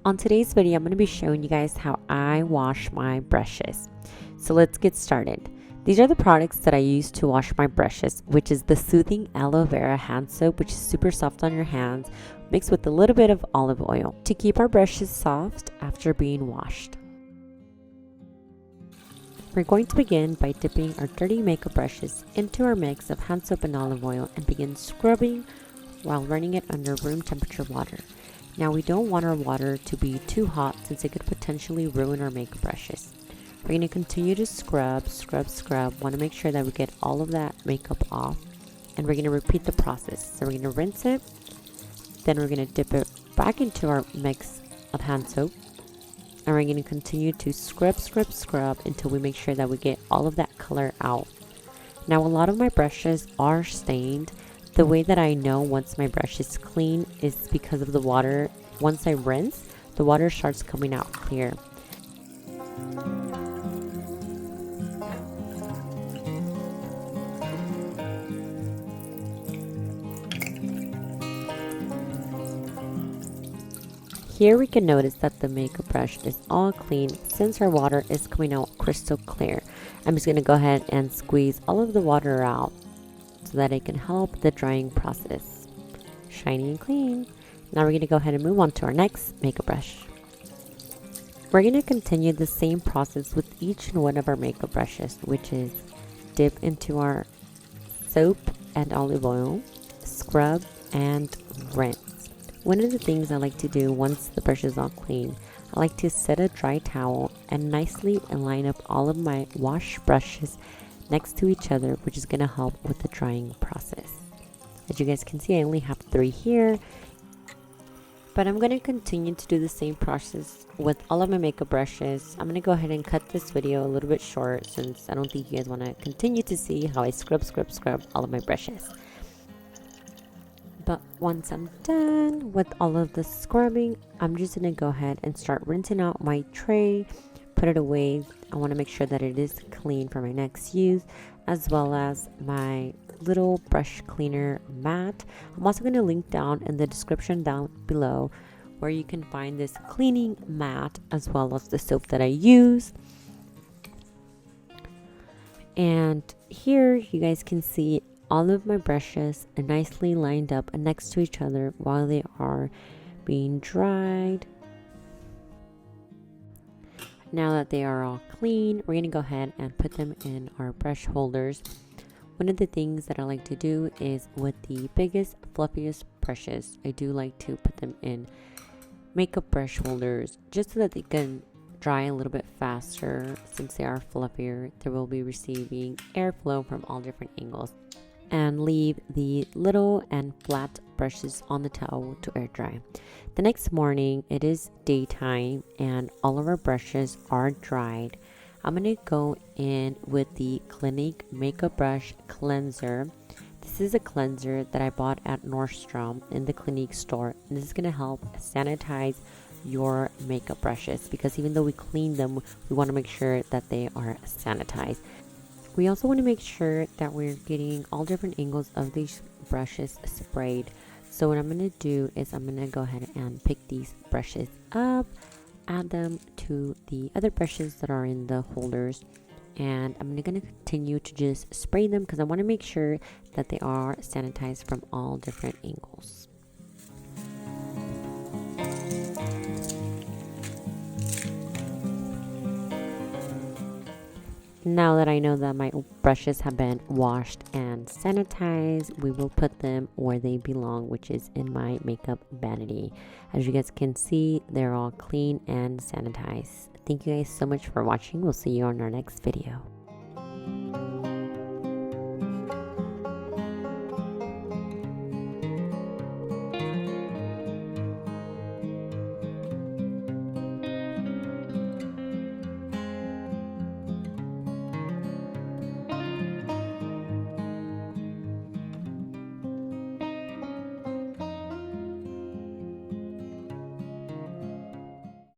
On today's video, I'm going to be showing you guys how I wash my brushes. So let's get started. These are the products that I use to wash my brushes, which is the Soothing Aloe Vera Hand Soap, which is super soft on your hands, mixed with a little bit of olive oil to keep our brushes soft after being washed. We're going to begin by dipping our dirty makeup brushes into our mix of hand soap and olive oil and begin scrubbing while running it under room temperature water. Now we don't want our water to be too hot since it could potentially ruin our makeup brushes. We're going to continue to scrub. Want to make sure that we get all of that makeup off. And we're going to repeat the process. So we're going to rinse it. Then we're going to dip it back into our mix of hand soap. And we're going to continue to scrub until we make sure that we get all of that color out. Now a lot of my brushes are stained. The way that I know once my brush is clean is because of the water. Once I rinse, the water starts coming out clear. Here we can notice that the makeup brush is all clean since our water is coming out crystal clear. I'm just going to go ahead and squeeze all of the water out so that it can help the drying process. Shiny and clean. Now we're going to go ahead and move on to our next makeup brush. We're going to continue the same process with each and one of our makeup brushes, which is dip into our soap and olive oil, scrub, and rinse. One of the things I like to do once the brush is all clean, I like to set a dry towel and nicely line up all of my wash brushes next to each other, which is going to help with the drying process. As you guys can see, I only have 3 here, but I'm going to continue to do the same process with all of my makeup brushes. I'm going to go ahead and cut this video a little bit short since I don't think you guys want to continue to see how I scrub all of my brushes. But once I'm done with all of the scrubbing, I'm just going to go ahead and start rinsing out my tray, put it away. I want to make sure that it is clean for my next use, as well as my little brush cleaner mat. I'm also going to link down in the description down below where you can find this cleaning mat as well as the soap that I use. And here you guys can see all of my brushes are nicely lined up next to each other while they are being dried. Now that they are all clean, we're going to go ahead and put them in our brush holders. One of the things that I like to do is with the biggest, fluffiest brushes, I do like to put them in makeup brush holders just so that they can dry a little bit faster. Since they are fluffier, they will be receiving airflow from all different angles. And leave the little and flat brushes on the towel to air dry. The next morning, it is daytime and all of our brushes are dried. I'm going to go in with the Clinique Makeup Brush Cleanser. This is a cleanser that I bought at Nordstrom in the Clinique store. And this is going to help sanitize your makeup brushes because even though we clean them, we want to make sure that they are sanitized. We also want to make sure that we're getting all different angles of these brushes sprayed. So what I'm going to do is I'm going to go ahead and pick these brushes up, add them to the other brushes that are in the holders. And I'm going to continue to just spray them because I want to make sure that they are sanitized from all different angles. Now that I know that my brushes have been washed and sanitized, we will put them where they belong, which is in my makeup vanity. As you guys can see, they're all clean and sanitized. Thank you guys so much for watching. We'll see you on our next video.